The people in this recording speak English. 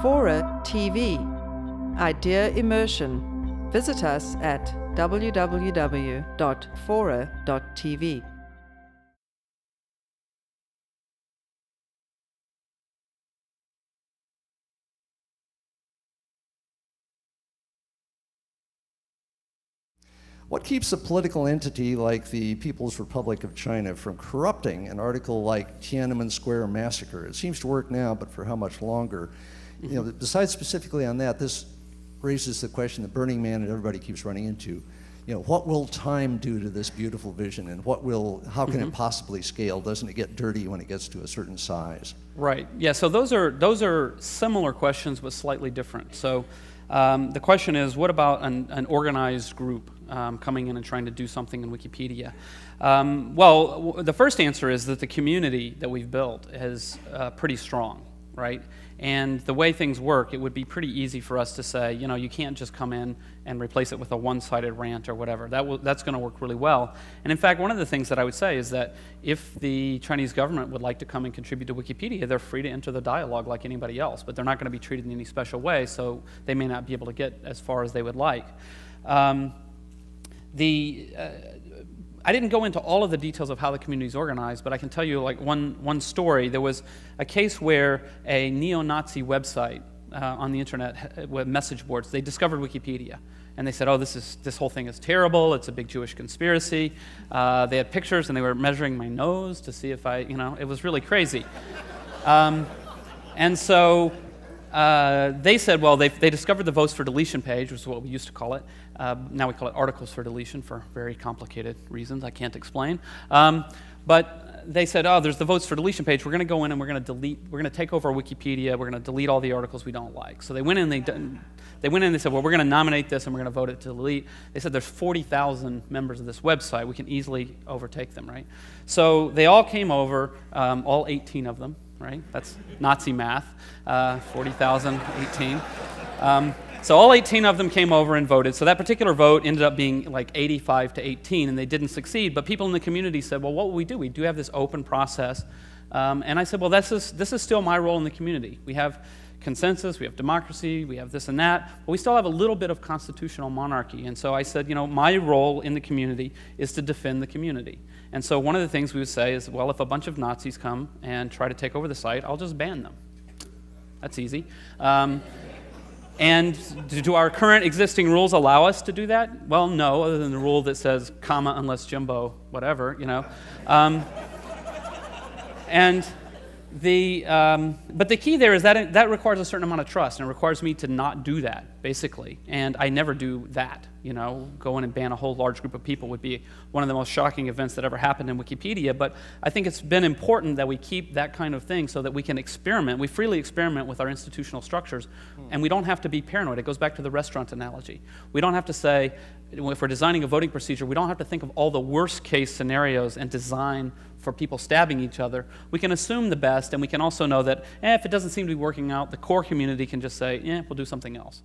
FORA.tv. Idea Immersion. Visit us at www.FORA.tv. What keeps a political entity like the People's Republic of China from corrupting an article like Tiananmen Square massacre? It seems to work now, but for how much longer? You know, besides specifically on that, this raises the question that Burning Man and everybody keeps running into. You know, what will time do to this beautiful vision, and how can it possibly scale? Doesn't it get dirty when it gets to a certain size? Right. Yeah. So those are similar questions, but slightly different. So the question is, what about an organized group coming in and trying to do something in Wikipedia? Well, the first answer is that the community that we've built is pretty strong, right? And the way things work, it would be pretty easy for us to say, you know, you can't just come in and replace it with a one-sided rant or whatever. That's going to work really well. And in fact, one of the things that I would say is that if the Chinese government would like to come and contribute to Wikipedia, they're free to enter the dialogue like anybody else, but they're not going to be treated in any special way, so they may not be able to get as far as they would like. I didn't go into all of the details of how the community is organized, but I can tell you like one story. There was a case where a neo-Nazi website on the internet, message boards, they discovered Wikipedia. And they said, oh, this whole thing is terrible, it's a big Jewish conspiracy. They had pictures and they were measuring my nose to see if it was really crazy. And so they said, well, they discovered the votes for deletion page, which is what we used to call it. Now we call it articles for deletion for very complicated reasons I can't explain. But they said, oh, there's the votes for deletion page. We're going to go in and we're going to take over Wikipedia. We're going to delete all the articles we don't like. So they went in and they said, well, we're going to nominate this and we're going to vote it to delete. They said there's 40,000 members of this website. We can easily overtake them, right? So they all came over, all 18 of them. Right? That's Nazi math, 40,000, 18. So all 18 of them came over and voted. So that particular vote ended up being like 85 to 18, and they didn't succeed. But people in the community said, well, what will we do? We do have this open process. And I said, well, this is still my role in the community. We have consensus, we have democracy, we have this and that, but we still have a little bit of constitutional monarchy. And so I said, you know, my role in the community is to defend the community. And so one of the things we would say is, well, if a bunch of Nazis come and try to take over the site, I'll just ban them. That's easy. And do our current existing rules allow us to do that? Well, no, other than the rule that says, comma, unless Jimbo, whatever, you know. But the key there is that requires a certain amount of trust, and it requires me to not do that, basically. And I never do that, you know. Go in and ban a whole large group of people would be one of the most shocking events that ever happened in Wikipedia. But I think it's been important that we keep that kind of thing so that we can experiment. We freely experiment with our institutional structures, and we don't have to be paranoid. It goes back to the restaurant analogy. We don't have to say, if we're designing a voting procedure, we don't have to think of all the worst case scenarios and design for people stabbing each other. We can assume the best, and we can also know that if it doesn't seem to be working out, the core community can just say, we'll do something else.